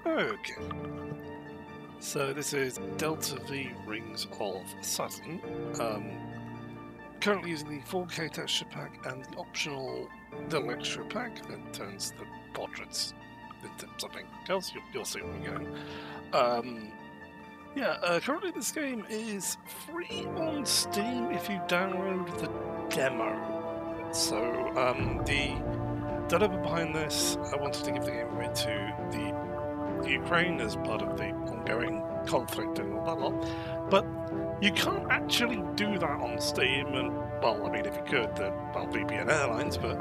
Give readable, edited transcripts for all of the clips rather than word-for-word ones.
Okay. So this is Delta V Rings of Saturn. Currently using the 4K texture pack and the optional little extra pack that turns the portraits into something else. You'll see where we're going. Currently this game is free on Steam if you download the demo. So the developer behind this, I wanted to give the game away to the Ukraine as part of the ongoing conflict and all that lot. But you can't actually do that on Steam, and well, I mean, if you could, then well, VPN Airlines, but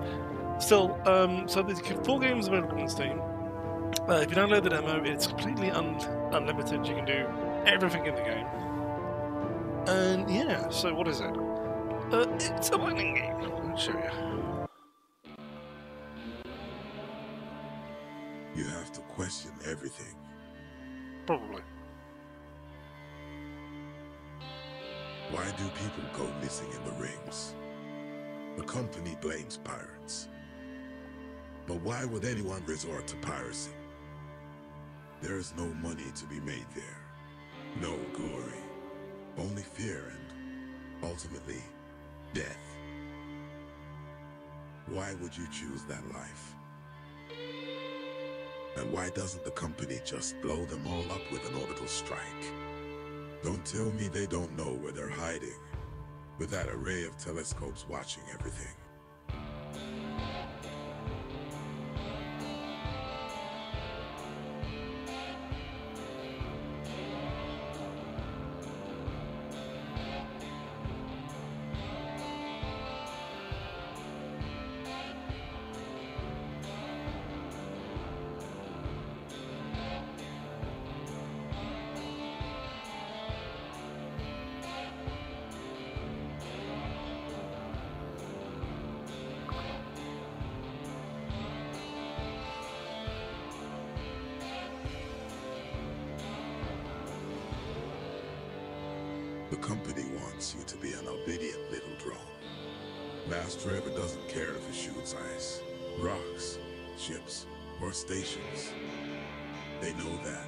still, so there's 4 games available on Steam. If you download the demo, it's completely unlimited. You can do everything in the game. And yeah, so what is it? It's a mining game. I'll show you. You have to question everything. Probably. Why do people go missing in the rings? The company blames pirates. But why would anyone resort to piracy? There is no money to be made there. No glory. Only fear and, ultimately, death. Why would you choose that life? And why doesn't the company just blow them all up with an orbital strike? Don't tell me they don't know where they're hiding, with that array of telescopes watching everything. The company wants you to be an obedient little drone. Master ever doesn't care if it shoots ice, rocks, ships, or stations. They know that,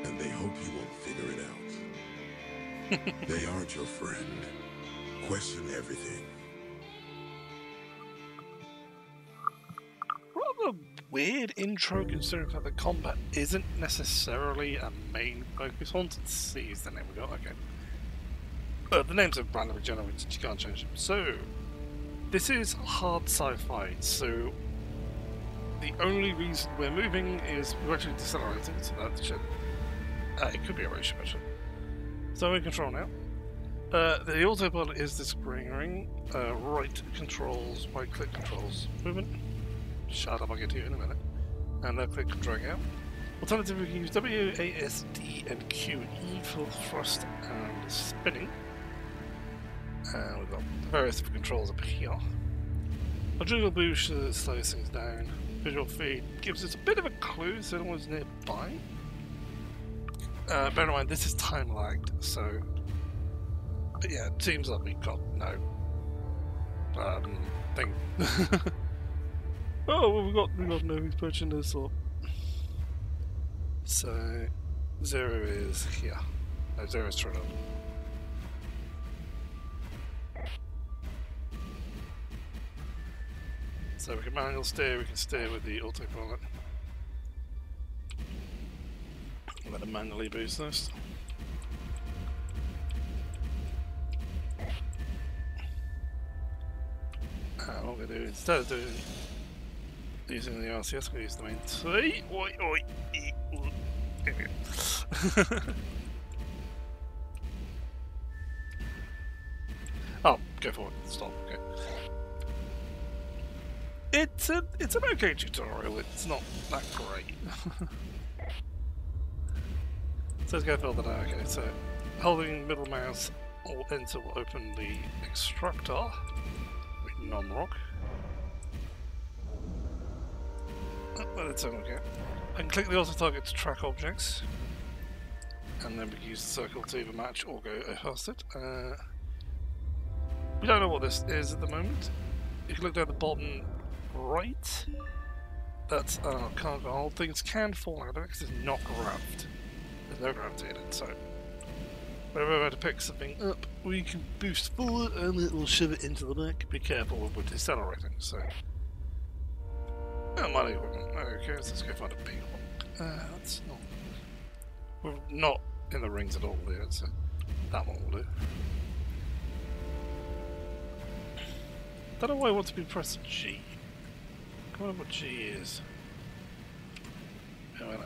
and they hope you won't figure it out. They aren't your friend. Question everything. Rather weird intro considering that the combat isn't necessarily a main focus. Haunted Sea is the name we got, okay. The names are randomly generated, you can't change them. So, this is hard sci-fi, so the only reason we're moving is we're actually decelerating, so that should... it could be a ratio, actually. So we're in control now. The autopilot is this green ring, right controls, right click controls movement. Shut up, I'll get to you in a minute. And left click controlling out. Alternatively, we can use W, A, S, D, and Q and E for thrust and spinning. And we've got various controls up here. A jiggle boost slows things down. Visual feed gives us a bit of a clue, so no one's nearby. Bear in mind, this is time lagged, so. But yeah, it seems like we've got no thing. Oh, well, we got no who's pushing this up. So 0 is here. No, 0 is turned on. So we can manual steer, we can steer with the autopilot. Let it manually boost this. And what we're going to do, instead of using the RCS, we'll use the main T. Oi, oi, e, there we go. Oh, go forward, stop, okay. It's an okay tutorial, it's not that great. So let's go further down, okay, so holding middle mouse or enter will open the extractor with non-rock. Let it turn okay. And click the auto target to track objects. And then we can use the circle to either match or go past it. We don't know what this is at the moment. If you look down the bottom right, That's cargo hold. Things can fall out of it because it's not gravity. There's no gravity in it, so whenever we're about to pick something up, we can boost forward and it will shove it into the back. Be careful when we're decelerating, so. Money equipment. Okay, let's go find a big one. That's not. We're not in the rings at all there, so that one will do. Don't know why I want to be pressing G. I wonder what G is. Yeah, I'm in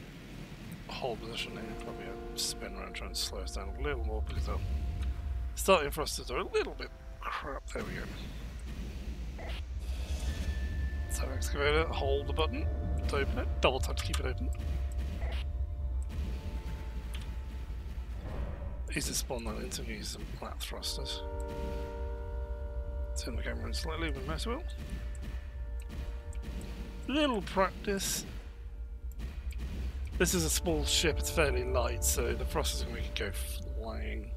a hold position here. Probably a spin around, try and slow us down a little more because I'm starting thrusters are a little bit crap. There we go. So excavator, hold the button to open it. Double tap to keep it open. Easy to spawn that into, use some flat thrusters. Turn the camera in slightly with mouse wheel. Little practice. This is a small ship, it's fairly light, so the thrusters are going to make it go flying.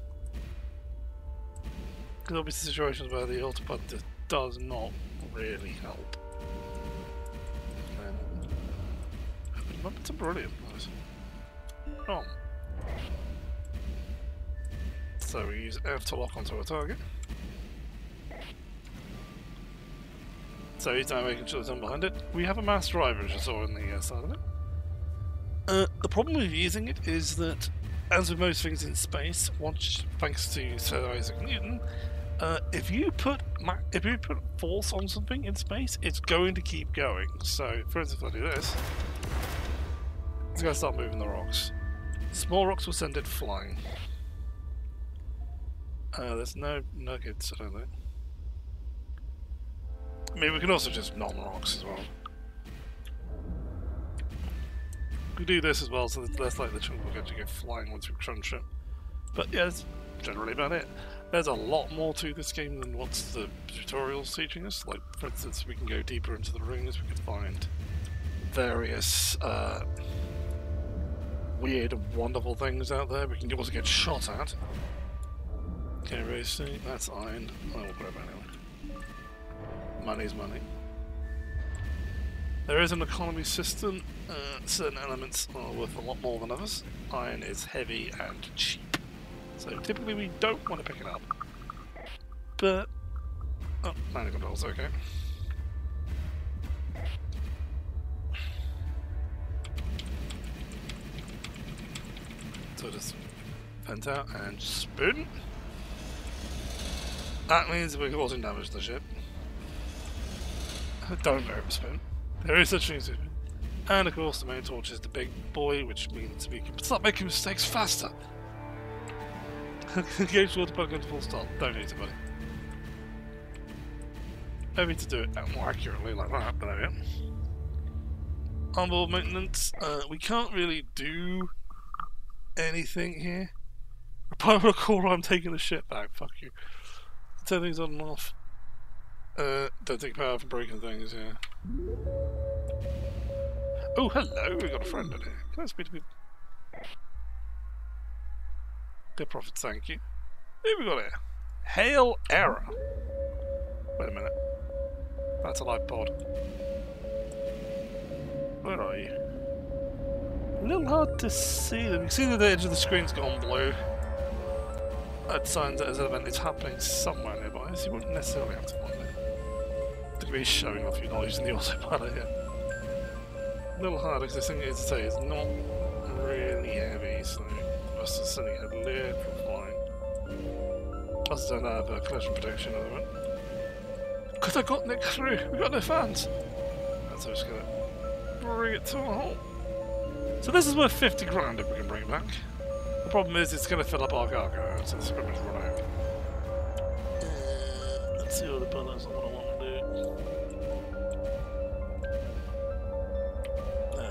Because there'll be situations where the autopilot just does not really help. It's a brilliant place. Oh. So we use F to lock onto our target. So he's now making sure there's none behind it. We have a mass driver, as you saw in the side of it. The problem with using it is that, as with most things in space, once, thanks to Sir Isaac Newton, if you put force on something in space, it's going to keep going. So, for instance, if I do this, it's going to start moving the rocks. Small rocks will send it flying. There's no nuggets, I don't think. I mean, we can also just non-rocks as well. We do this as well, so there's less likely the chunk will actually go flying once we crunch it. But yeah, that's generally about it. There's a lot more to this game than what the tutorial's teaching us. Like, for instance, we can go deeper into the rings, we can find various weird and wonderful things out there. We can also get shot at. Okay, racing, that's iron. I will grab it anyway. Money's money. There is an economy system. Certain elements are worth a lot more than others. Iron is heavy and cheap. So typically we don't want to pick it up. But... oh, landing control's okay. So just vent out and spin. That means we're causing damage to the ship. Don't overspin. There is such thing as it. And of course the main torch is the big boy, which means we can start making mistakes faster. Engage water plug into full stop. Don't need to, buddy. Maybe to do it more accurately like that, but there we go. Onboard maintenance. We can't really do anything here. Apart from a call, I'm taking the ship back. Fuck you. Turn things on and off. Don't take power from breaking things, yeah. Oh, hello, we got a friend in here. Can I speak to people? Good profit, thank you. Who have we got here? Hail Error. Wait a minute. That's a live pod. Where are you? A little hard to see them. You can see that the edge of the screen's gone blue. That signs that as an event is happening somewhere nearby, so you wouldn't necessarily have to find it. To be showing off your knowledge in the autopilot here. A little hard because this thing is to say it's not really heavy, so us just sending it a little flying. Plus don't have collision protection at the moment. Because I got Nick through, we got no fans! That's how it's gonna bring it to a halt. So this is worth 50 grand if we can bring it back. The problem is it's gonna fill up our cargo, so it's pretty much run out. Let's see what the bullets are.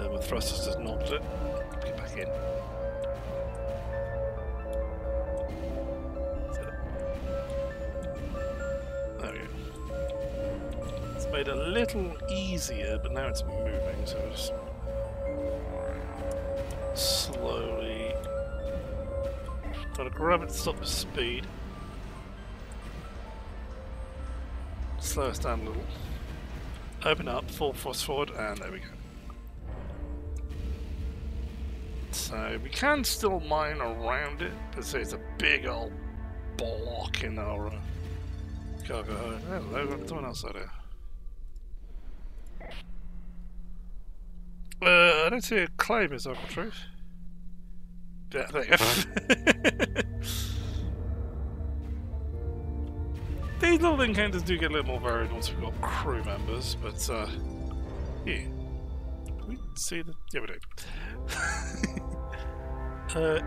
The thrusters just knocked it. Get back in. There we go. It's made it a little easier, but now it's moving, so just slowly trying to grab it to stop the speed. Slow us down a little. Open up, full thrust forward, and there we go. So we can still mine around it, but say it's a big old block in our cargo. Hello, what's someone else out there? I don't see a claim, is that the truth? Yeah, there you go. These little encounters do get a little more varied once we've got crew members, but yeah. Can we see the... Yeah, we do.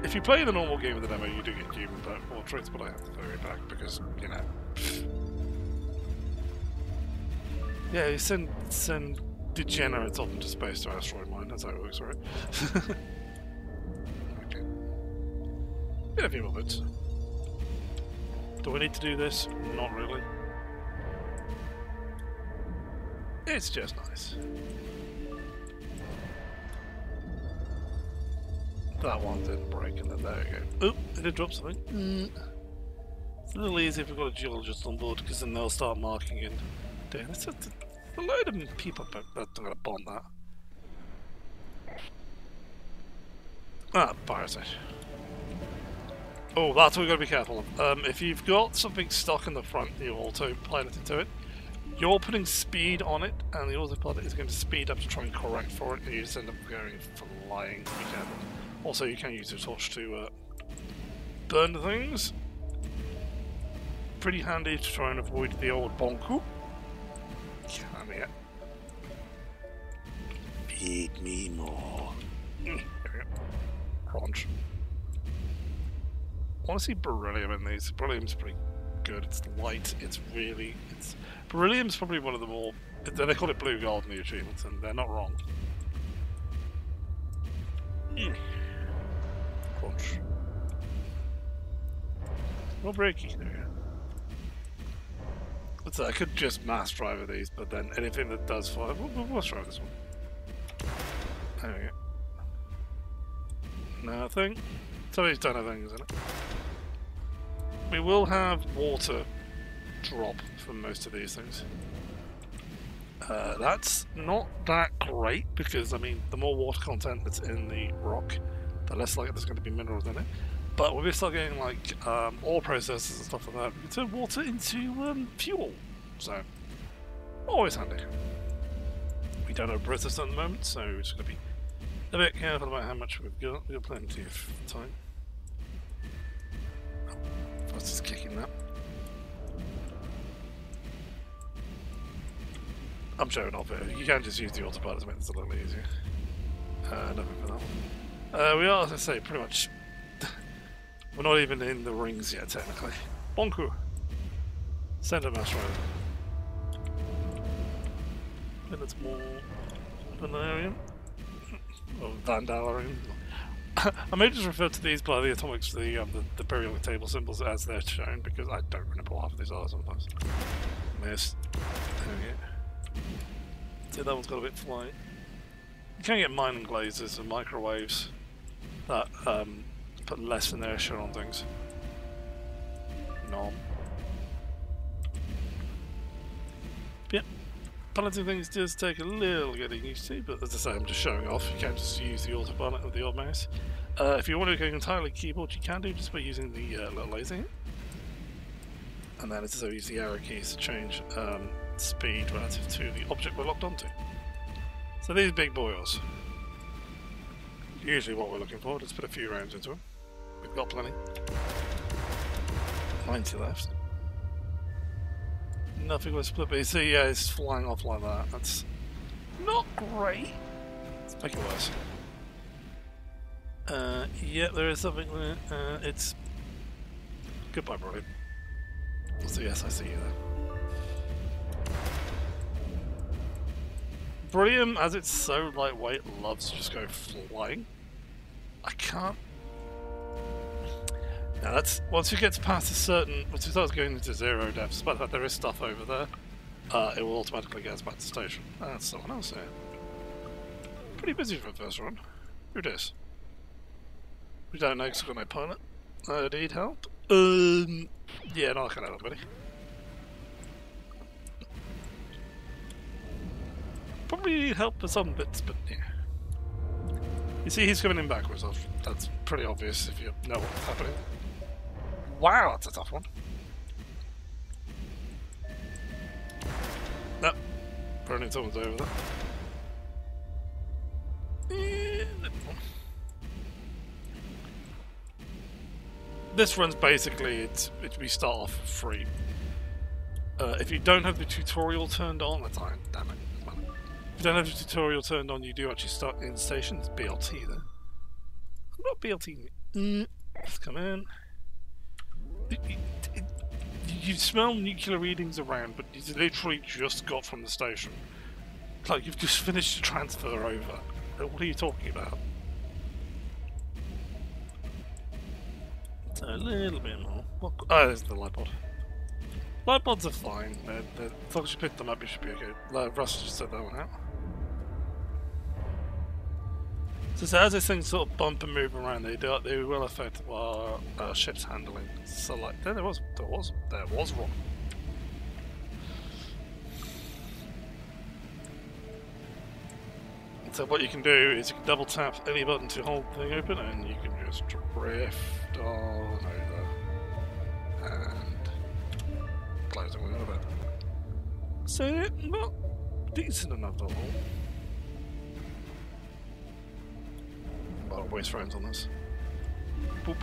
If you play the normal game of the demo, you do get human portraits, but I have to throw it back because, you know... Yeah, you send degenerates off into space to asteroid mine, that's how it works, right? Okay. Get a few more bits. Do I need to do this? Not really. It's just nice. That one didn't break, and then there we go. Oop, it did drop something. It's a little easier if we've got a geologist on board, because then they'll start marking in. Damn, it's a load of people that are going to bomb that. Ah, parasite. Oh, that's what we've got to be careful of. If you've got something stuck in the front, you autopilot into it, you're putting speed on it, and the autopilot is going to speed up to try and correct for it, and you just end up going flying. Be careful. Also, you can use your torch to burn things. Pretty handy to try and avoid the old bonku. Come here. Feed me more. There we go. Crunch. I want to see beryllium in these. Beryllium's pretty good. It's light. Beryllium's probably one of the more... They call it blue gold in the achievements, and they're not wrong. Crunch. No breaky there. So I could just mass drive these, but then anything that does fire... We'll mass drive this one. There we go. Nothing. Somebody's done a thing, isn't it? We will have water drop from most of these things. That's not that great because, I mean, the more water content that's in the rock, the less likely there's going to be minerals in it. But when we start getting like ore processes and stuff like that, we can turn water into fuel. So, always handy. We don't have a process at the moment, so we're just going to be a bit careful about how much we've got. We've got plenty of time. I was just kicking that. I'm showing off it. You can just use the autopilot to make this a little easier. Nothing for that one. We are, as I say, pretty much... We're not even in the rings yet, technically. Bonku! Send a mass rider. Then it's more... Vanarium? Or Vandalarium? I may just refer to these by the atomics, the periodic table symbols as they're shown, because I don't remember what half of these are sometimes. Missed. There we go. See, that one's got a bit flight. You can get mining lasers and microwaves that put less inertia on things. Nom. Yep. Balancing things does take a little getting used to, but as I say, I'm just showing off. You can't just use the autopilot with the old mouse. If you want to go entirely keyboard, you can do just by using the little laser here. And then it's also use the arrow keys to change speed relative to the object we're locked onto. So these big boils, usually what we're looking for, let's put a few rounds into them. We've got plenty. 90 left. Nothing was split, but you see, yeah, it's flying off like that. That's not great. Let's make it worse. Yeah, there is something there. It's... Goodbye, Brody. So yes, I see you there. Beryllium, as it's so lightweight, loves to just go flying. I can't... Now that's... Once it gets past a certain... Once it starts going into zero depth, despite the fact there is stuff over there, it will automatically get us back to station. That's someone else here. Pretty busy for the first run. Who dis? We don't know because we've got no pilot. Need help? Yeah, no, I can help, buddy. Probably need help for some bits, but yeah. You see, he's coming in backwards. That's pretty obvious if you know what's happening. Wow, that's a tough one. No, apparently someone's over there. This run's basically we start off free. If you don't have the tutorial turned on, that's fine. Damn it. If you don't have the tutorial turned on, you do actually start in stations. BLT there. Not BLT. Let's come in. You smell nuclear readings around, but you literally just got from the station. It's like you've just finished the transfer over. What are you talking about? So a little bit more. Oh, there's the light pod. Light pods are fine. As long as you pick them up, you should be okay. Russ just set that one out. So as this thing sort of bump and move around, they will affect our ship's handling. So like there was wrong. So what you can do is you can double tap any button to hold the thing open, and you can just drift on over and close the window a bit. So not decent enough to hold. A lot of waste frames on this. Boop.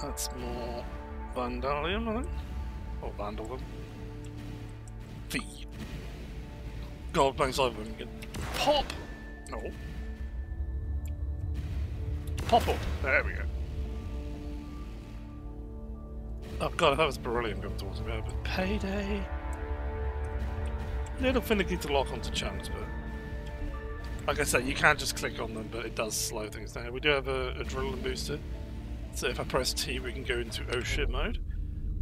That's more Vandalium, I think. Or Vandalism. V. God, bangs over and get pop! No. Pop up! There we go. Oh god, that was beryllium coming towards me, but payday! A little finicky to lock onto channels, but like I said, you can't just click on them, but it does slow things down. We do have a adrenaline booster, so if I press T, we can go into oh shit mode.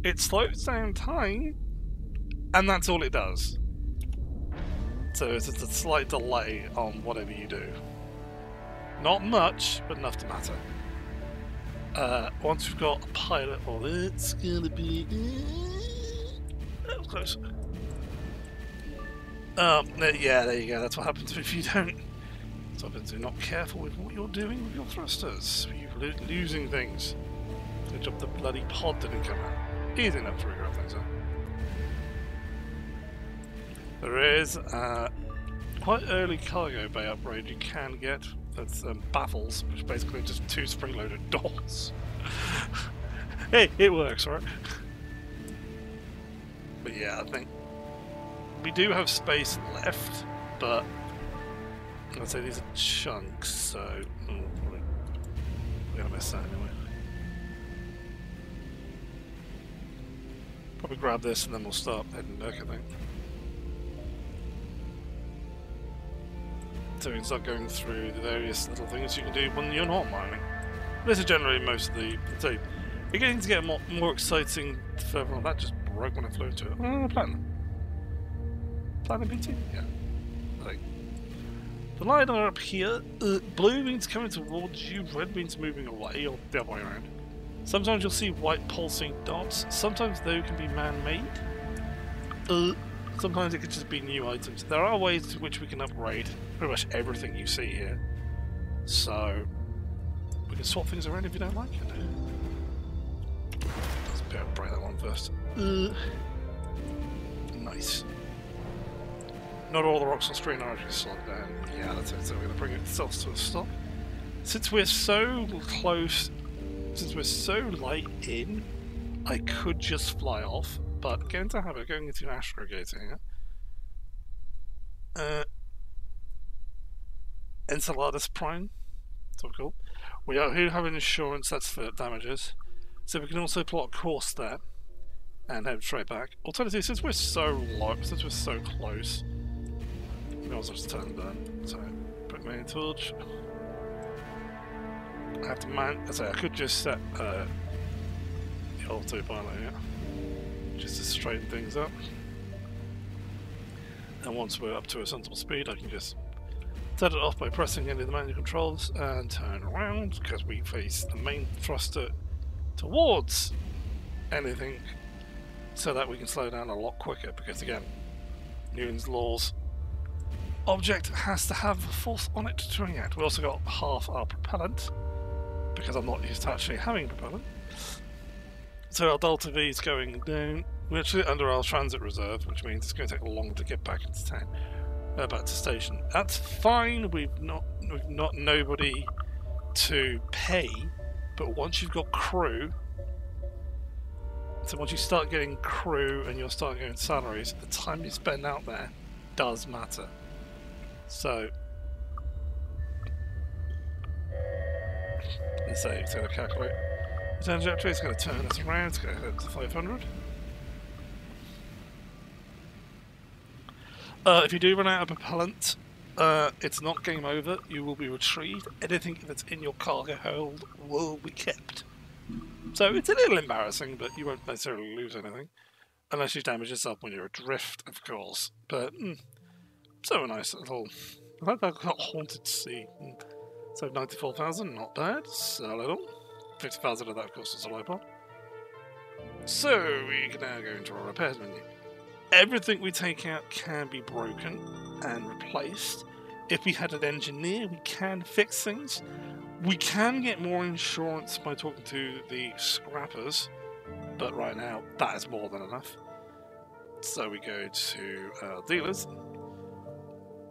It slows down time, and that's all it does. So it's a slight delay on whatever you do. Not much, but enough to matter. Once we've got a pilot, well, it's gonna be... that was close. Yeah, there you go. That's what happens if you don't... That's what happens if you're not careful with what you're doing with your thrusters. You're losing things. Good job the bloody pod didn't come out. Easy enough to regrab things up. There is quite early cargo bay upgrade you can get. That's baffles, which basically just 2 spring-loaded doors. Hey, it works, right? But yeah, I think we do have space left, but I'd say these are chunks, so we're gonna miss that anyway. Probably grab this and then we'll start heading back, I think. So we can start going through the various little things you can do when you're not mining. This is generally most of the... So, beginning to get more exciting further on. That just broke when I flew into it. Oh, platinum. Platinum PT? Yeah. I think. The LiDAR up here, blue means coming towards you, red means moving away, or the other way around. Sometimes you'll see white pulsing dots. Sometimes they can be man-made. Sometimes it could just be new items. There are ways to which we can upgrade pretty much everything you see here. So, we can swap things around if you don't like it. Let's break that one first. Nice. Not all the rocks on screen are actually slogged down. Yeah, that's it. So we're going to bring it to a stop. Since we're so close, since we're so light in, I could just fly off. But get into habit going into an asteroid here. Enceladus Prime. That's what we call. We have an insurance, that's for damages. So we can also plot a course there and head straight back. Alternatively, since we're so low, since we're so close, we can also just turn down. So put main torch. I have to I could just set the autopilot here. Just to straighten things up. And once we're up to a sensible speed, I can just set it off by pressing any of the manual controls and turn around because we face the main thruster towards anything so that we can slow down a lot quicker because again, Newton's laws, object has to have force on it to react. We also got half our propellant, because I'm not used to actually having propellant. So our delta V is going down. We're actually under our transit reserve, which means it's going to take long to get back into town, back to station. That's fine. We've not nobody to pay, but once you've got crew, so once you start getting crew and you'll start getting salaries, the time you spend out there does matter. So let's say it's going to calculate. The trajectory is going to turn us around. It's going to head to 500. If you do run out of propellant, it's not game over. You will be retrieved. Anything that's in your cargo hold will be kept. So it's a little embarrassing, but you won't necessarily lose anything. Unless you damage yourself when you're adrift, of course. But, so a nice little... I like that haunted sea. So 94,000, not bad. So a little. 50,000 of that, of course, is a low part. So we can now go into our repairs menu. Everything we take out can be broken and replaced. If we had an engineer, we can fix things. We can get more insurance by talking to the scrappers, but right now that is more than enough. So we go to dealers.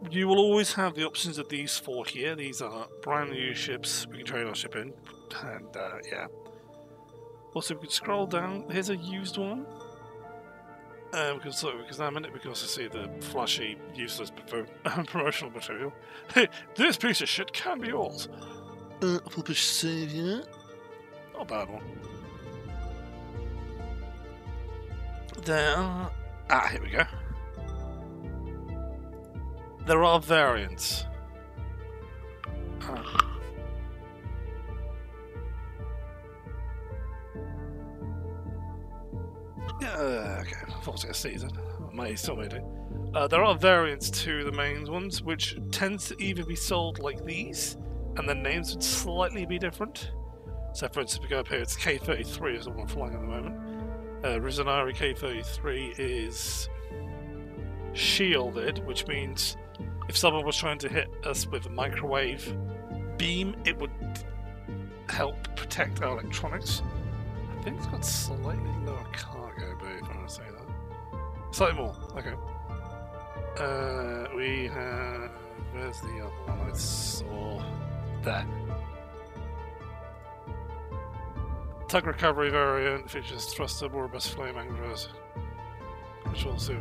You will always have the options of these four here. These are brand new ships we can trade our ship in, and yeah. Also, we can scroll down. Here's a used one. We can examine it. We can also see the flashy, useless promotional material. Hey, this piece of shit can be yours. Publish savior. Not a bad one. There are... here we go. There are variants. Okay, I thought it was a season. Still made it. There are variants to the main ones, which tends to either be sold like these, and the names would slightly be different. So, for instance, we go up here, it's K33 is the one flying at the moment. Rizonari K33 is shielded, which means if someone was trying to hit us with a microwave beam, it would help protect our electronics. I think it's got slightly lower cargo, but if I want to say that. Slightly more, okay. We have... Where's the other one I saw? There. Tug recovery variant features thruster, more robust flame anglers. Which also...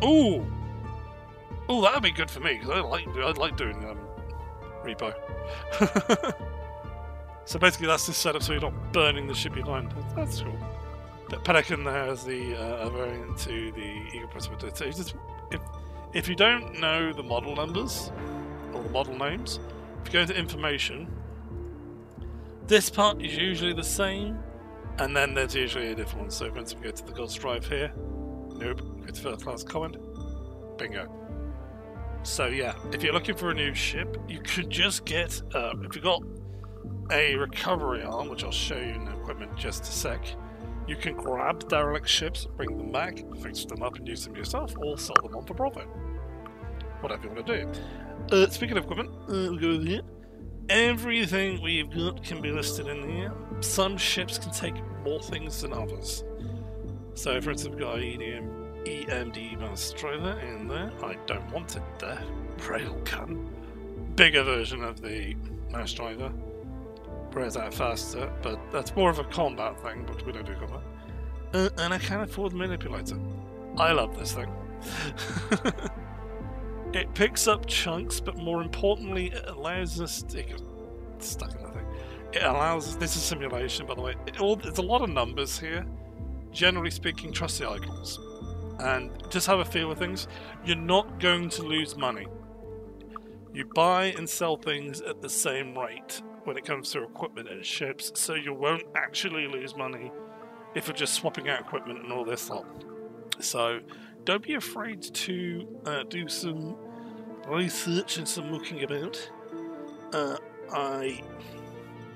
Ooh! Ooh, that would be good for me, because I like doing repo. So basically that's the setup so you're not burning the ship behind. That's cool. But Pelican there has the variant to the Eagle Precipitate. So if you don't know the model numbers, or the model names, if you go into information, this part is usually the same, and then there's usually a different one. So for instance, we go to the God's Drive here. Nope. Go to first class comment. Bingo. So yeah, if you're looking for a new ship, you could just get, if you've got a recovery arm, which I'll show you in the equipment in just a sec, you can grab derelict ships, bring them back, fix them up and use them yourself, or sell them on for profit. Whatever you want to do. Speaking of equipment, we'll go here. Everything we've got can be listed in here. Some ships can take more things than others. So for instance, we've got EMD mass driver in there. I don't want it there. Railgun. Bigger version of the mass driver. Wears out faster, but that's more of a combat thing, but we don't do combat. And I can't afford the manipulator. I love this thing. It picks up chunks, but more importantly, it allows us to get stuck in that thing. It allows, this is simulation by the way, there's a lot of numbers here. Generally speaking, trust the icons. And just have a feel of things. You're not going to lose money. You buy and sell things at the same rate when it comes to equipment and ships, so you won't actually lose money if you're just swapping out equipment and all this lot. So don't be afraid to do some research and some looking about. I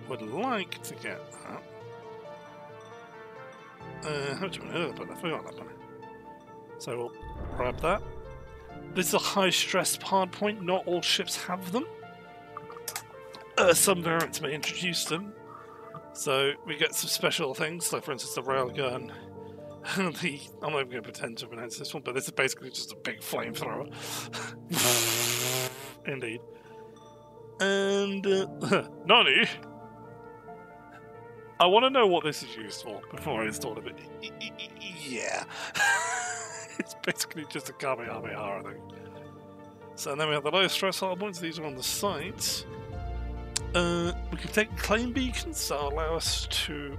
would like to get that. How do you want to put that? I forgot that one. So we'll grab that. This is a high stress hard point. Not all ships have them. Some variants may introduce them. So we get some special things, like for instance the railgun. I'm not even going to pretend to pronounce this one, but this is basically just a big flamethrower. Indeed. And Nani, I want to know what this is used for before I install it. But yeah, it's basically just a Kamehameha, I think. So then we have the low stress hard points. These are on the sides. We can take claim beacons that allow us to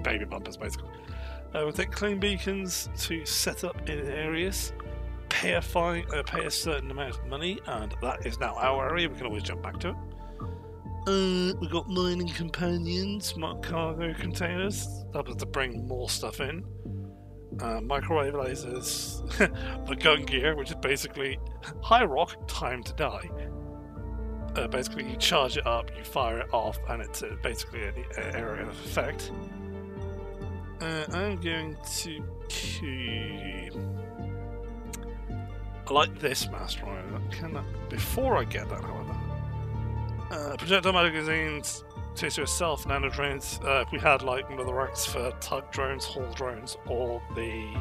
baby bumpers, basically. We'll take claim beacons to set up in areas, pay a certain amount of money, and that is now our area. We can always jump back to it. We've got mining companions, smart cargo containers, that was to bring more stuff in. Microwave lasers, the gun gear, which is basically high rock, time to die. Basically, you charge it up, you fire it off, and it's basically an area of effect. I'm going to keep... I like this master rider. Before I get that, however, projectile magazines, to yourself, nano drones. If we had like one of the racks for tug drones, haul drones, or the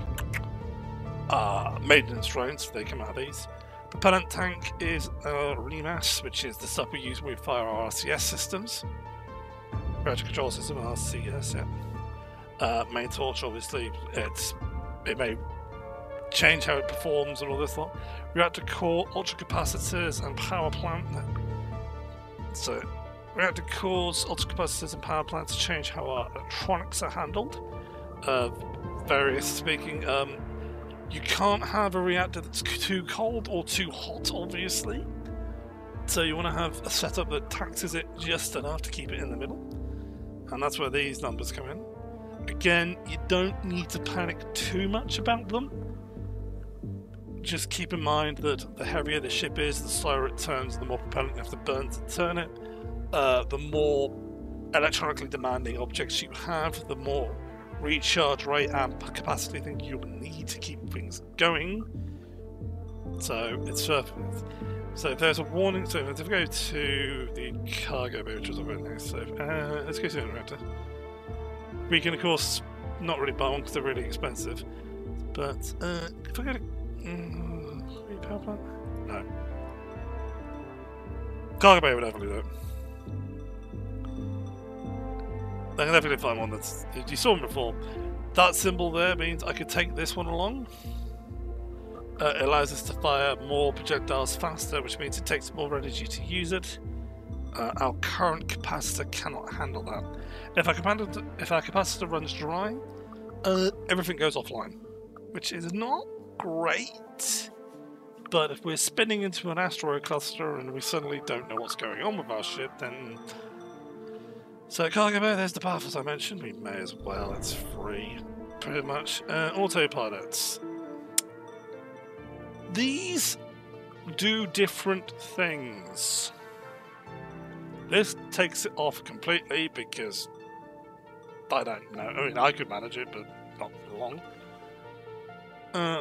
maintenance drones, they come out of these. Propellant tank is REMAS, which is the stuff we use when we fire our RCS systems. Reactor control system, RCS, yeah. Main torch, obviously, it may change how it performs and all this lot. Reactor core, ultracapacitors, and power plant. So, reactor cores, ultracapacitors, and power plants change how our electronics are handled. Various speaking. You can't have a reactor that's too cold or too hot, obviously. So you want to have a setup that taxes it just enough to keep it in the middle. And that's where these numbers come in. Again, you don't need to panic too much about them. Just keep in mind that the heavier the ship is, the slower it turns, the more propellant you have to burn to turn it. The more electronically demanding objects you have, the more recharge rate and capacity thing you'll need to keep things going. So it's perfect. So if there's a warning, so if we go to the cargo bay, which is over there, so let's go to the reactor. We can of course not really buy one because they're really expensive. But if I go to power plant? No. Cargo bay would definitely do it. I can definitely find one that's... You saw them before. That symbol there means I could take this one along. It allows us to fire more projectiles faster, which means it takes more energy to use it. Our current capacitor cannot handle that. If our capacitor runs dry, everything goes offline, which is not great. But if we're spinning into an asteroid cluster and we suddenly don't know what's going on with our ship, then... So cargo bay, there's the path as I mentioned. We may as well, it's free, pretty much. Autopilots. These do different things. This takes it off completely because I don't know. I mean, I could manage it, but not for long.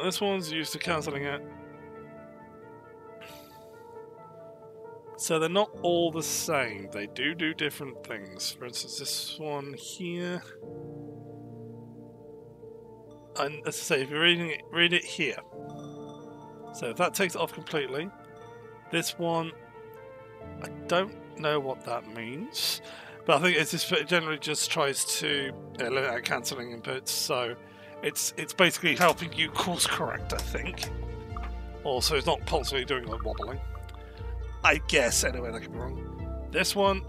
This one's used to cancelling it. So they're not all the same. They do different things. For instance, this one here. And as I say, if you're reading it, read it here. So if that takes it off completely, this one, I don't know what that means, but I think it's just, it generally just tries to eliminate cancelling inputs. So it's basically helping you course correct, I think. Also, it's not constantly doing like wobbling. I guess, anyway, that could be wrong. This one,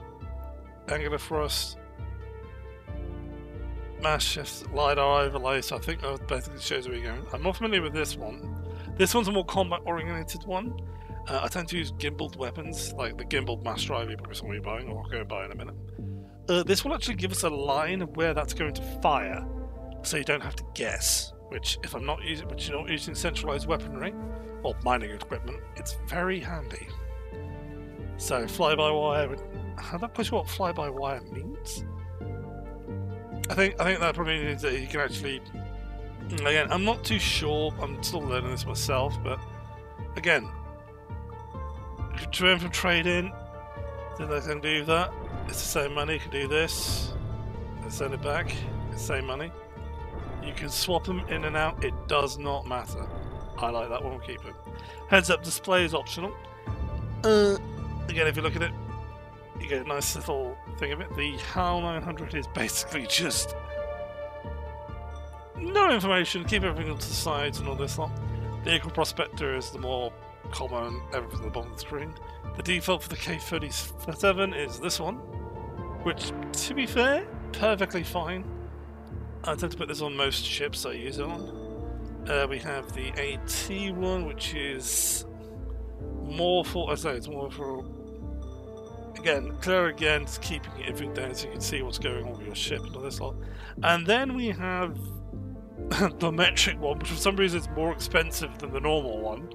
angular thrust, mass shift, LiDAR overlay, so I think that basically shows where you're going. I'm more familiar with this one. This one's a more combat-oriented one. I tend to use gimbaled weapons, like the gimbaled mass drive you probably saw me buying, or I'll go buy in a minute. This will actually give us a line of where that's going to fire, so you don't have to guess, which, if you're not using centralized weaponry, or mining equipment, it's very handy. So fly-by-wire, how that push what fly-by-wire means? I think that probably means that you can actually Again, I'm not too sure. I'm still learning this myself, but again, turn from trade-in, then I can do that. It's the same money. You can do this. Send it back. It's the same money. You can swap them in and out. It does not matter. I like that one. We'll keep it. Heads-up display is optional. Again, if you look at it, you get a nice little thing of it. The HAL 900 is basically just no information. Keep everything to the sides and all this lot. Vehicle prospector is the more common, everything at the bottom of the screen. The default for the K37 is this one, which, to be fair, perfectly fine. I tend to put this on most ships I use it on. We have the AT one, which is more for, it's more for, again, clear again, just keeping everything down so you can see what's going on with your ship and all this lot. And then we have the metric one, which for some reason is more expensive than the normal one.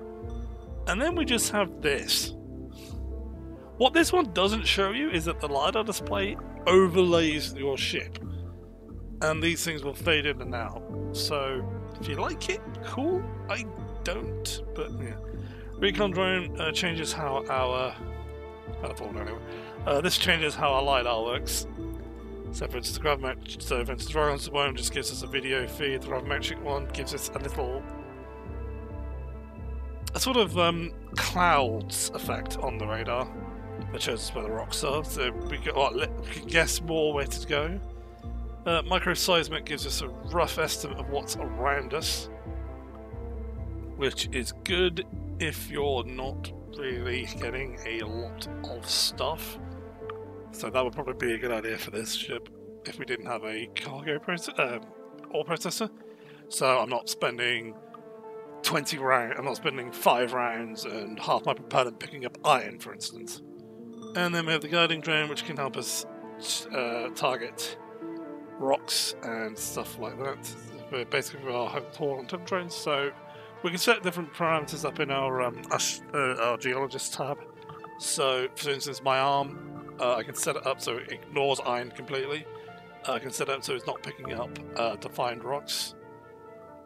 And then we just have this. What this one doesn't show you is that the LiDAR display overlays your ship. And these things will fade in and out. So, if you like it, cool. I don't, but yeah. Recon drone changes how our... this changes how our LiDAR works. So for instance, the gravimetric, so for instance, Uranus one just gives us a video feed. The gravimetric one gives us a sort of clouds effect on the radar that shows us where the rocks are. So we can guess more where to go. Microseismic gives us a rough estimate of what's around us, which is good if you're not really getting a lot of stuff. So that would probably be a good idea for this ship if we didn't have a cargo ore processor. So I'm not spending 20 rounds, I'm not spending 5 rounds and half my propellant picking up iron, for instance. And then we have the guiding drone, which can help us target rocks and stuff like that. We're basically our haul and tug drones, so we can set different parameters up in our geologist tab. So, for instance, my arm, I can set it up so it ignores iron completely. I can set it up so it's not picking up to find rocks.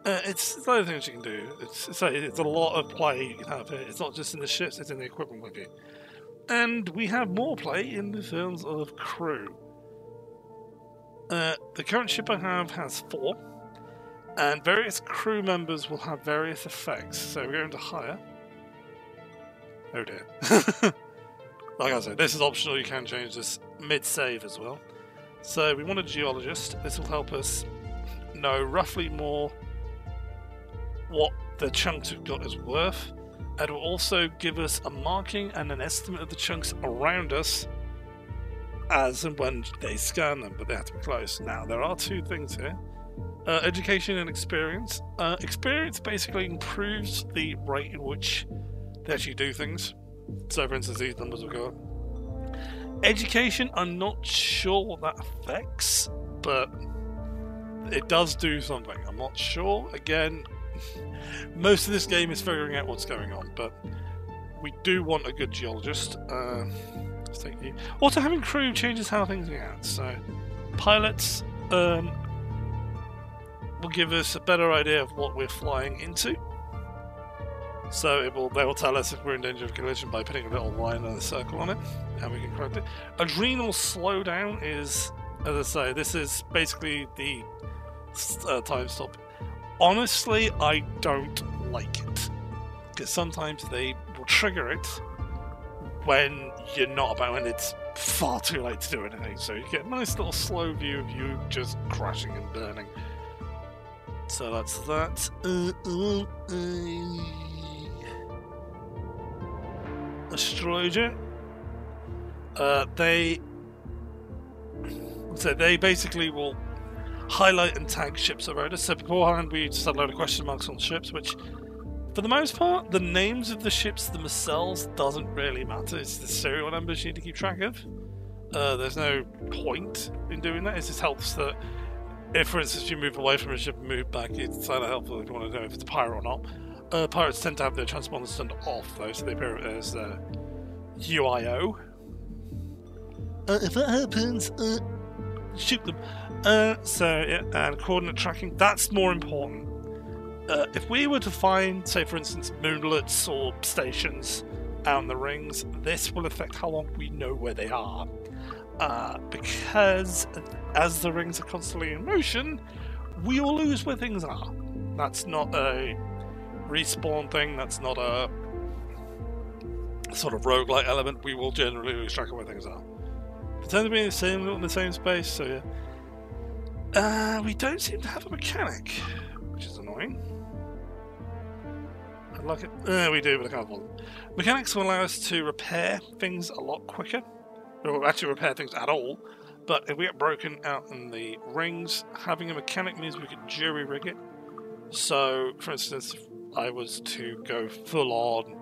It's other things you can do. It's a lot of play you can have here. It's not just in the ships, it's in the equipment with you. And we have more play in the terms of crew. The current ship I have has 4, and various crew members will have various effects. So we're going to hire. Oh dear. Like I said, this is optional, you can change this mid-save as well. So we want a geologist. This will help us know roughly more what the chunks we've got is worth. And it will also give us a marking and an estimate of the chunks around us as and when they scan them, but they have to be close. Now, there are 2 things here. Education and experience. Experience basically improves the rate in which they actually do things. So, for instance, these numbers will go up. Education, I'm not sure what that affects, but it does do something. I'm not sure. Again, most of this game is figuring out what's going on, but we do want a good geologist. Thank you. Also, having crew changes how things react. So, pilots will give us a better idea of what we're flying into. So they will tell us if we're in danger of collision by putting a little line and a circle on it, and we can correct it. Adrenal slowdown is, as I say, this is basically the time stop. Honestly, I don't like it, because sometimes they will trigger it when when it's far too late to do anything. So you get a nice little slow view of you just crashing and burning. So that's that. Asteroid. They basically will highlight and tag ships around us. So beforehand we just had a load of question marks on ships, which for the most part, the names of the ships themselves doesn't really matter. It's the serial numbers you need to keep track of. There's no point in doing that. It just helps that if, for instance, you move away from a ship and move back, it's kind of helpful if you want to know if it's a pirate or not. Pirates tend to have their transponders turned off, though, so they appear as UIO. If that happens, shoot them. So, yeah, and coordinate tracking, that's more important. if we were to find, say for instance, moonlets or stations out in the rings, this will affect how long we know where they are. Because as the rings are constantly in motion, we will lose where things are. That's not a respawn thing, that's not a sort of roguelike element. We will generally lose track of where things are. They tend to be in the same space, so yeah. We don't seem to have a mechanic, which is annoying. I'd like it. We do, but I can't afford them. Mechanics will allow us to repair things a lot quicker. Or actually repair things at all. But if we get broken out in the rings, having a mechanic means we can jury-rig it. So, for instance, if I was to go full-on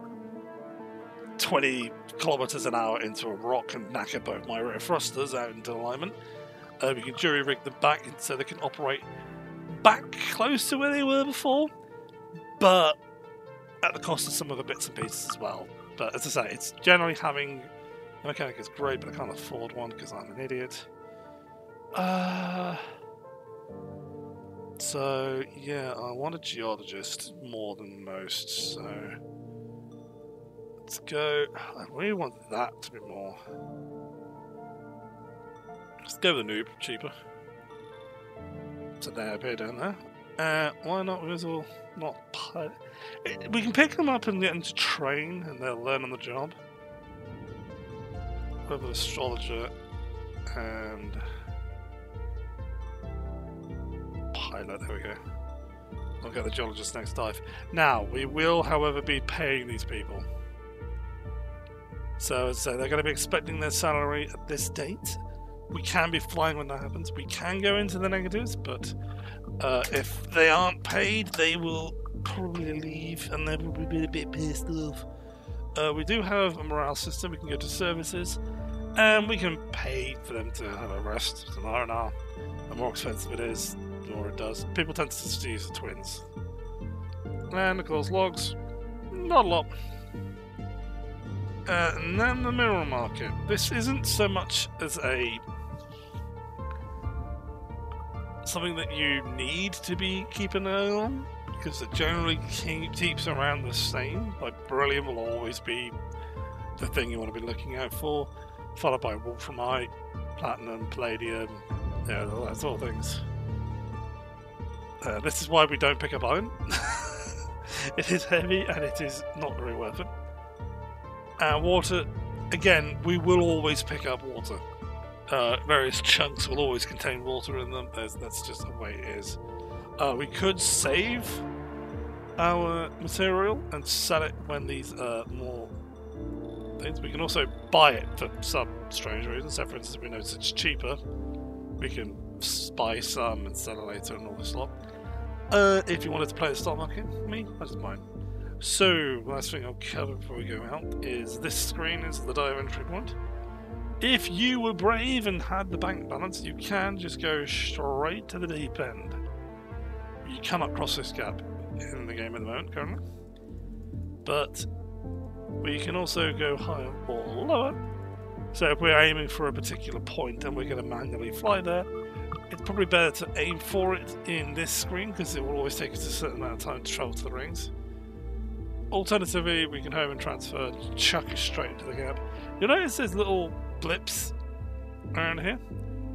20 kilometers an hour into a rock and knacker both my rear thrusters out into alignment, we can jury-rig them back so they can operate back close to where they were before, but at the cost of some of the bits and pieces as well. But as I say, it's generally having a mechanic is great, but I can't afford one because I'm an idiot. So yeah, I want a geologist more than most, so let's go. I really want that to be more. Let's go with the noob, cheaper. So they appear down there. Why not? We as well not pilot. We can pick them up and get them to train, and they'll learn on the job. With an astrologer and pilot. There we go. We'll get the geologist next dive. Now, we will, however, be paying these people. So, as I say, they're going to be expecting their salary at this date. We can be flying when that happens. We can go into the negatives, but if they aren't paid, they will probably leave, and they will be a bit pissed off. We do have a morale system. We can go to services, and we can pay for them to have a rest. It's an R&R. The more expensive it is, the more it does. People tend to just use the twins. And of course, logs. Not a lot. And then the mineral market. This isn't so much as something that you need to be keeping an eye on, because it generally keeps around the same. Like beryllium will always be the thing you want to be looking out for, followed by wolframite, platinum, palladium, all that sort of things. This is why we don't pick up iron. It is heavy and it is not very worth it. Water, again, we will always pick up water. Various chunks will always contain water in them. That's just the way it is. We could save our material and sell it when these are more things. We can also buy it for some strange reason. So, for instance, we know it's cheaper. We can buy some and sell it later and all this lot. If you wanted to play the stock market, I just mind. So, last thing I'll cover before we go out is this screen is the dive entry point. If you were brave and had the bank balance, you can just go straight to the deep end. You cannot cross this gap in the game at the moment, currently. But we can also go higher or lower. So if we're aiming for a particular point and we're going to manually fly there, it's probably better to aim for it in this screen because it will always take us a certain amount of time to travel to the rings. Alternatively, we can home and transfer, chuck it straight into the gap. You'll notice there's little blips around here.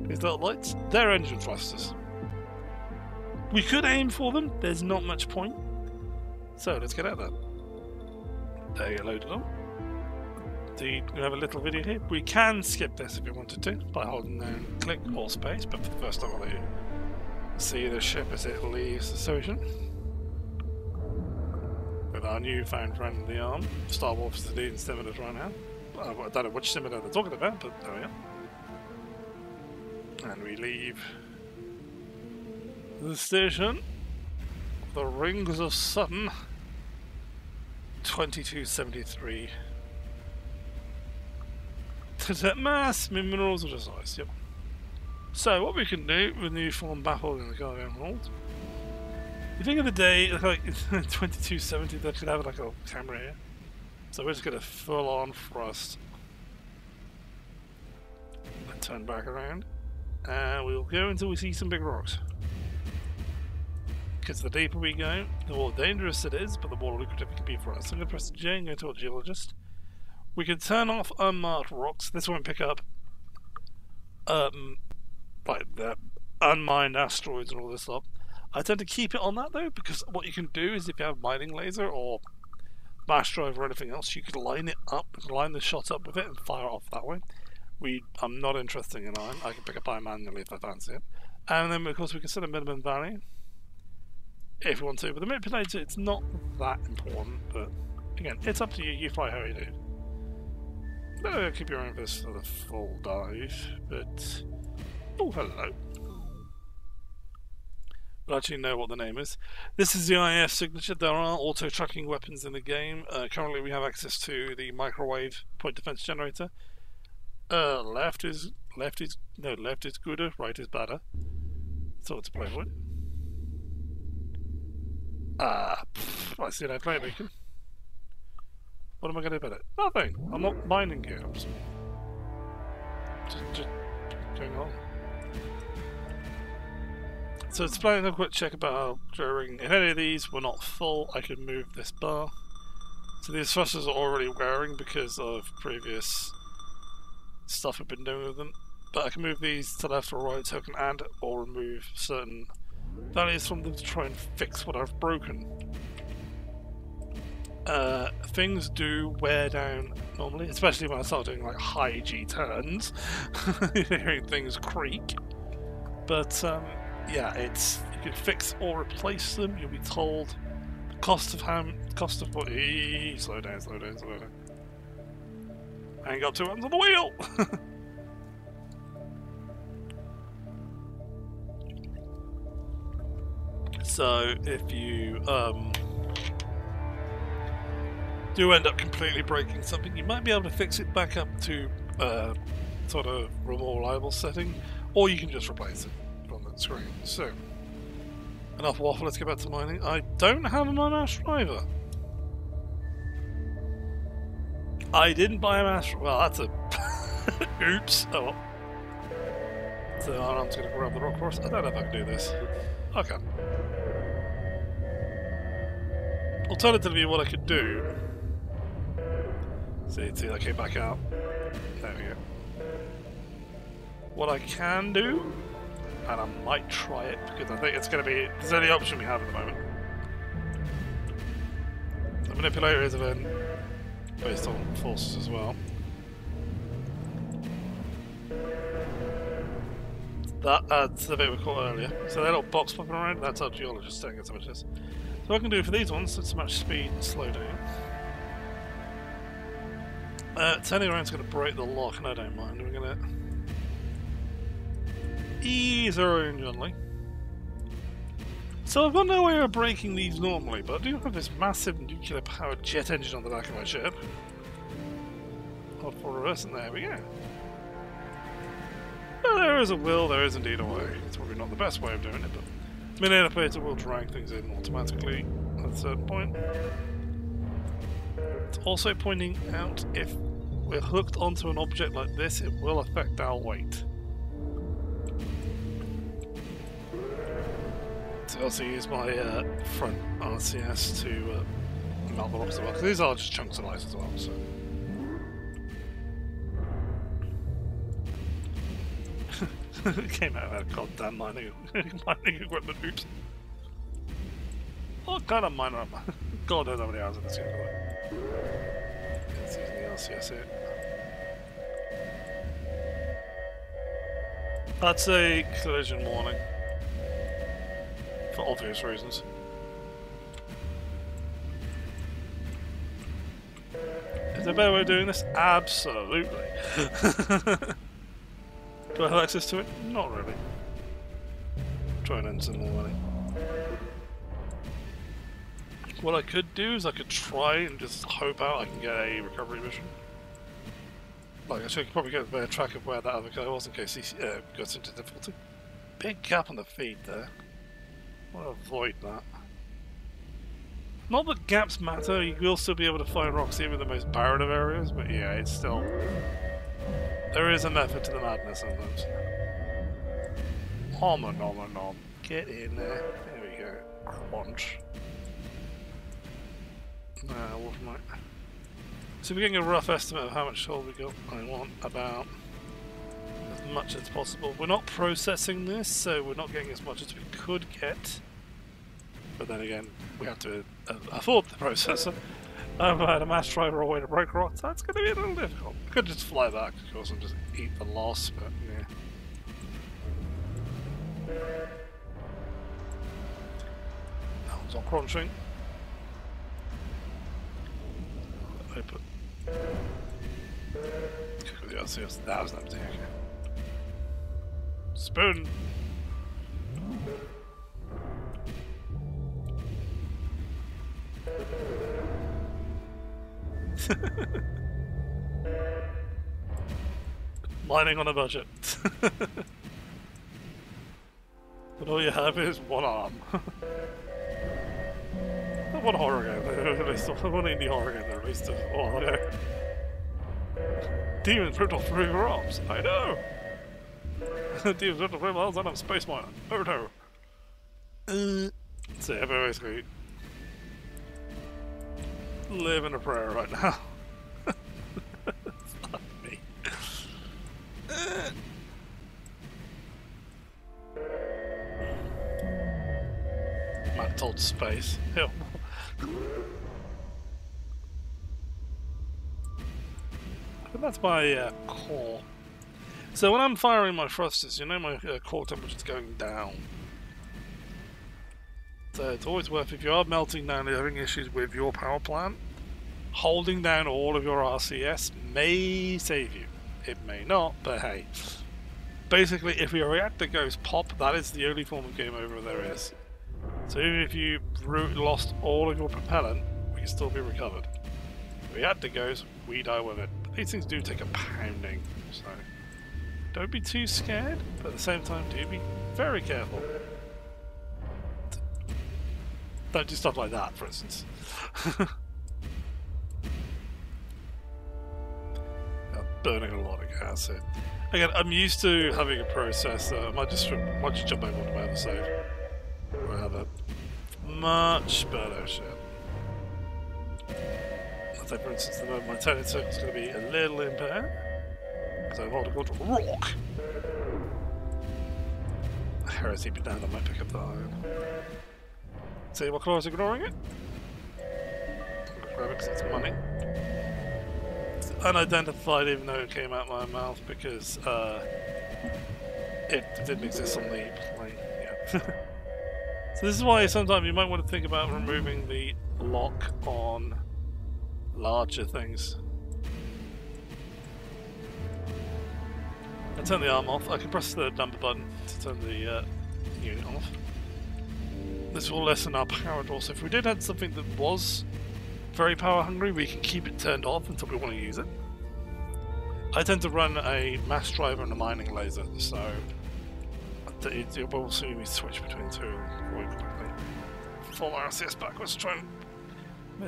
These little lights. They're engine thrusters. We could aim for them. There's not much point. So let's get out there. There you loaded on. We have a little video here. We can skip this if we wanted to by holding down click or space, but for the first time I'll let you see the ship as it leaves the station. With our newfound friend in the arm, Star Wars is leading simulators right now. I don't know which simulator they're talking about, but there we are. And we leave the station. The Rings of Saturn. 2273. Mass minerals are just ice, yep. So what we can do with new form baffle in the cargo hold. You think of the day, like 2270, that should have like a camera here. So we're just going to full on thrust. Then turn back around. And we'll go until we see some big rocks. Because the deeper we go, the more dangerous it is, but the more lucrative it can be for us. So I'm going to press J and go to our geologist. We can turn off unmarked rocks. This won't pick up like the unmined asteroids and all this stuff. I tend to keep it on that though, because what you can do is if you have mining laser or mass drive or anything else, you could line it up, line the shot up with it and fire it off that way. I'm not interested in iron. I can pick up iron manually if I fancy it. And then of course we can set a minimum value if you want to. But the manipulator, it's not that important, but again, it's up to you. You fly how you do. Keep your own this for the full dive, but oh hello. We'll actually know what the name is. This is the IS signature. There are auto-tracking weapons in the game. Currently we have access to the microwave point defense generator. Left is gooder, right is badder. So it's play with. I see that play beacon. What am I going to do about it? Nothing. I'm not mining here. I'm just going on. So it's playing a quick check about during. If any of these were not full, I could move this bar. So these thrusters are already wearing because of previous stuff I've been doing with them. But I can move these to left or right so I can add or remove certain values from them to try and fix what I've broken. Things do wear down normally, especially when I start doing like high G turns. Hearing things creak. But yeah, you can fix or replace them. You'll be told the cost of what. Slow down. I ain't got two hands on the wheel. So if you do end up completely breaking something, you might be able to fix it back up to sort of a more reliable setting, or you can just replace it from the screen. So, enough waffle, let's get back to mining. I don't have a mass driver. I didn't buy a mass. Well, that's a oops. Oh well. So I'm just going to grab the rock horse. I don't know if I can do this. Okay. Alternatively, what I could do. See, that came back out. There we go. What I can do, and I might try it because I think it's going to be the only option we have at the moment. The manipulator is event based on forces as well. That's the bit we caught earlier. So that little box popping around, that's our geologist telling us how much it is. So what I can do for these ones, it's much speed and slow down. Turning around is going to break the lock, and I don't mind. We're going to ease around gently. So I've got no way of breaking these normally, but I do have this massive nuclear-powered jet engine on the back of my ship. I'll reverse, and there we go. Well, there is a will, there is indeed a way. It's probably not the best way of doing it, but the manipulator will drag things in automatically at a certain point. It's also pointing out if we're hooked onto an object like this, it will affect our weight. So I also use my front RCS to melt the rocks as well, because these are just chunks of ice as well. So. Came out of that goddamn mining equipment, oops. What kind of miner am I? God knows how many hours in this game. It's using the LCS here. That's a collision warning. For obvious reasons. Is there a better way of doing this? Absolutely. Do I have access to it? Not really. Try and earn some more money. What I could do is I could try and just hope out I can get a recovery mission. Like, I should probably get a better track of where that other guy was in case he gets into difficulty. Big gap on the feed there. I want to avoid that. Not that gaps matter, you will still be able to find rocks even in the most barren of areas, but yeah, it's still... There is a method to the madness sometimes. Nom. Get in there. There we go. crunch. What might... So we're getting a rough estimate of how much oil we got. I want about as much as possible. We're not processing this, so we're not getting as much as we could get. But then again, we have to afford the processor. I had a mass driver or a way to break rocks. That's going to be a little difficult. I could just fly back, of course, and just eat the loss, but yeah. That one's not crunching. Open. Kick with the RCS. That was empty, okay. Spoon! Mining on a budget. But all you have is one arm. One horror game, at least one indie horror game at least a while ago. Demons ripped off 3 of your arms. I know! Demons ripped off 3 arms and I'm space miner. Oh no! So yeah, basically live in a prayer right now. Fuck me. Man told space. Hell. But that's my core. So when I'm firing my thrusters, you know my core temperature is going down. So it's always worth, if you are melting down and having issues with your power plant, holding down all of your RCS may save you. It may not, but hey. Basically, if your reactor goes pop, that is the only form of game over there is. So even if you lost all of your propellant, we can still be recovered. If the reactor goes, we die with it. But these things do take a pounding, so don't be too scared, but at the same time do be very careful. Don't do stuff like that, for instance. I'm burning a lot of gas here. Again, I'm used to having a processor. I might just jump over to my other save. Where I have a much better ship. I'll say, for instance, the moment my turning circle is going to be a little impaired. Because I'm holding onto a rock. Heresy be down, I might pick up the iron. See what claws ignoring it? Grab it because it's money. It's unidentified even though it came out my mouth because it didn't exist on the plane. Yeah. So this is why sometimes you might want to think about removing the lock on larger things. I turn the arm off. I can press the number button to turn the unit off. This will lessen our power draw. So if we did have something that was very power hungry, we can keep it turned off until we want to use it. I tend to run a mass driver and a mining laser, so it will see me switch between two quite quickly. Fall my RCS backwards to try and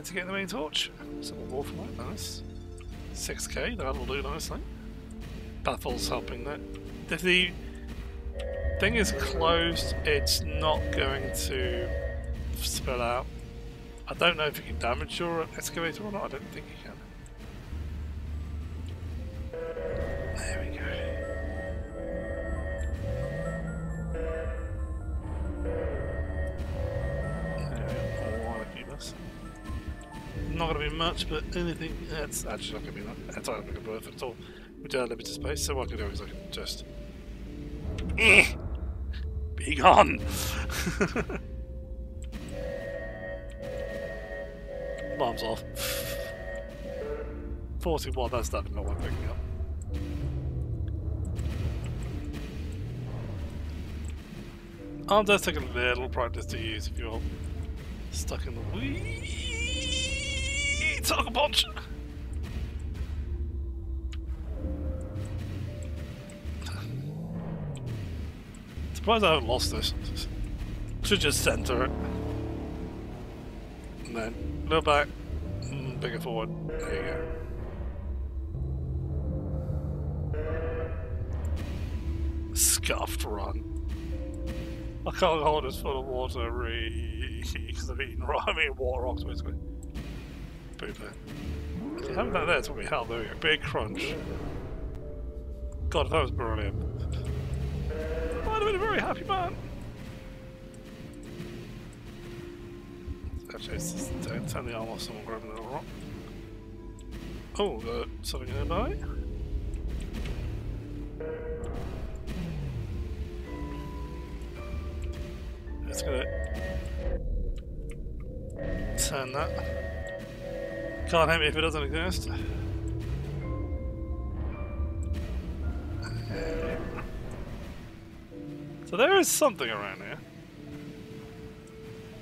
to get the main torch. So we'll walk from that, nice. 6k, that'll do nicely. Baffle's helping that. If the thing is closed, it's not going to spill out. I don't know if you can damage your excavator or not, I don't think you can. There we go. Not going to be much, but anything, it's actually not going to be that. It's not going to be worth it at all. We do have limited space, so what I can do is I can just be gone. Bombs off. 41, that's definitely not worth picking up. Arm does take a little practice to use if you're stuck in the wee sucker punch. Surprised I haven't lost this. Should just center it. And then a little back, bigger forward. There you go. Scuffed run. I can't hold this full of water, because I've eaten water rocks basically. Poop there. Having that there is what we have. There we go. Big crunch. God, that was brilliant. I'd have been a very happy man. Actually, let's just turn the arm off, someone grabbing a little rock. Oh, something nearby. It's gonna turn that. Can't hit me if it doesn't exist. So there is something around here.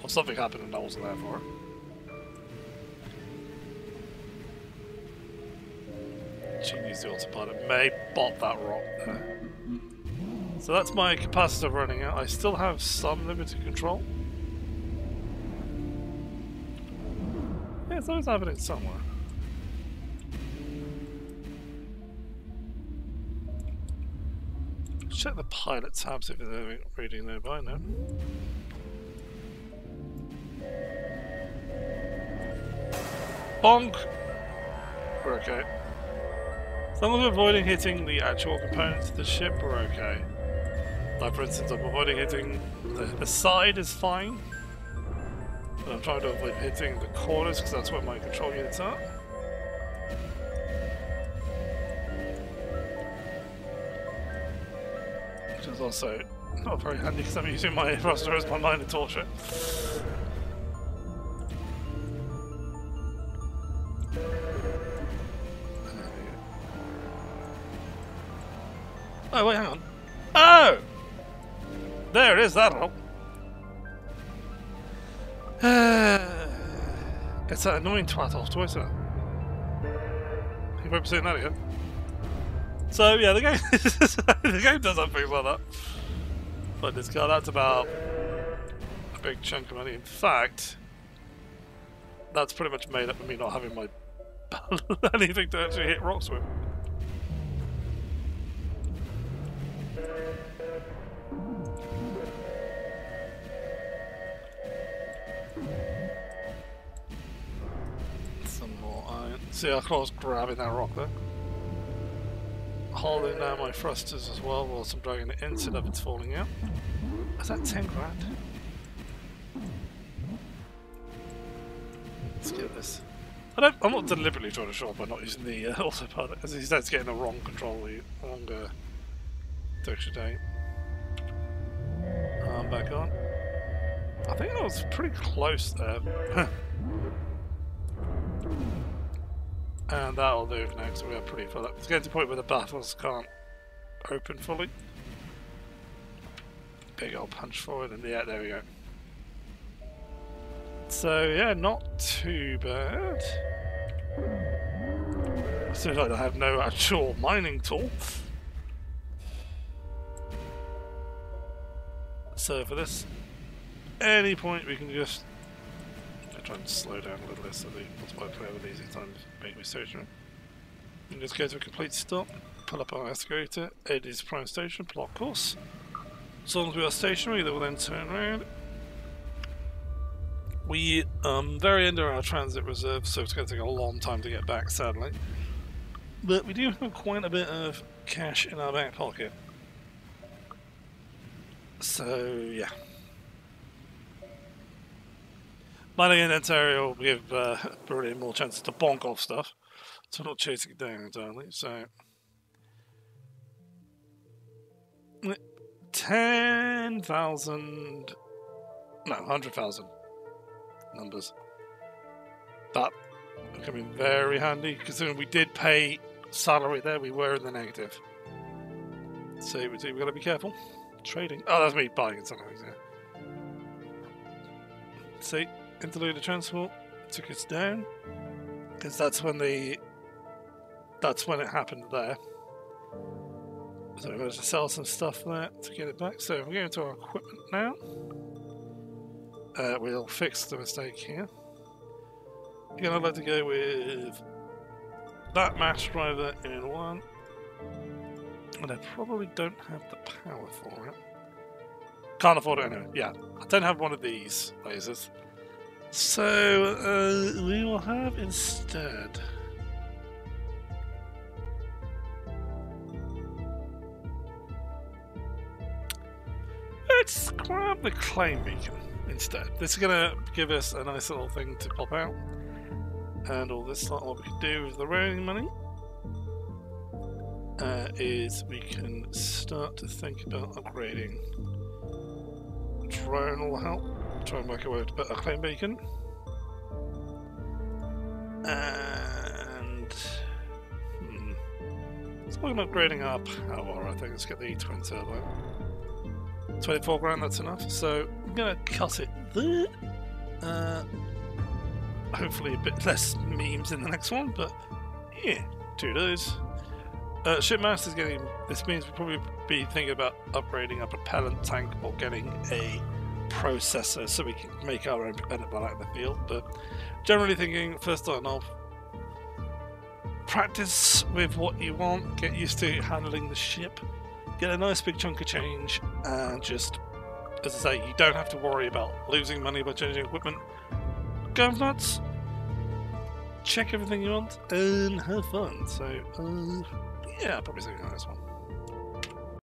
Or something happened and I wasn't there for it. Genius, the autopilot may bot that rock there. So that's my capacitor running out. I still have some limited control. Yeah, it's always happening somewhere. Check the pilot tabs if they're reading nearby now. Bonk! We're okay. As long as we're avoiding hitting the actual components of the ship, we're okay. Like for instance, I'm avoiding hitting the side is fine. But I'm trying to avoid hitting the corners because that's where my control units are. Which is also not very handy because I'm using my thruster as my mining torture. Oh wait, hang on. Oh! There it is, that'll. It's that annoying twat off Twitter. You won't be seeing that again. So yeah, the game the game does have things like that. But this guy, that's about a big chunk of money. In fact, that's pretty much made up of me not having my anything to actually hit rocks with. Some more iron. See how close grabbing that rock there. Holding down my thrusters as well whilst I'm dragging it in so that it's falling out. Is that 10 grand? Let's get this. I'm not deliberately trying to show up by not using the autopilot, as he starts getting the wrong control, the wrong direction down. I'm back on. I think I was pretty close there. And that'll do for now, because we are pretty full up. It's getting to the point where the battles can't open fully. Big old punch forward, and yeah, there we go. So yeah, not too bad. Seems like I have no actual mining tool. So for this, any point we can just try and slow down a little bit so the multiplier play with easy times make me stationary. And just go to a complete stop, pull up our escalator, it is prime station, plot course. As long as we are stationary, they will then turn around. We very end of our transit reserve, so it's going to take a long time to get back, sadly. But we do have quite a bit of cash in our back pocket. So, yeah. Mining in Ontario will give Brilliant more chances to bonk off stuff. So I'm not chasing it down entirely, so... 10,000... No, 100,000 numbers. That will come in very handy, considering we did pay salary there, we were in the negative. So we've got to be careful. Trading. Oh, that's me buying and selling things, yeah. See, interlude of transport took us down, because that's when it happened there. So we're going to sell some stuff there to get it back. So if we go into our equipment now, we'll fix the mistake here. Again, I'd like to go with that mass driver in one, and I probably don't have the power for it. Can't afford it anyway. Yeah, I don't have one of these lasers. So we will have instead. Let's grab the claim beacon instead. This is going to give us a nice little thing to pop out. And all this, what we can do with the remaining money is we can start to think about upgrading. Drone will help. Try and work away to a claim beacon. And let's look at upgrading our power. I think let's get the twin turbo. 24 grand, that's enough. So I'm gonna cut it there. Hopefully a bit less memes in the next one, but yeah, 2 days. Ship mass is getting. This means we'll probably be thinking about upgrading a propellant tank or getting a processor so we can make our own propellant while out in the field. But generally thinking, first starting off, practice with what you want, get used to handling the ship, get a nice big chunk of change, and just, as I say, you don't have to worry about losing money by changing equipment. Go nuts, check everything you want, and have fun. So, yeah, I'll probably say that this one.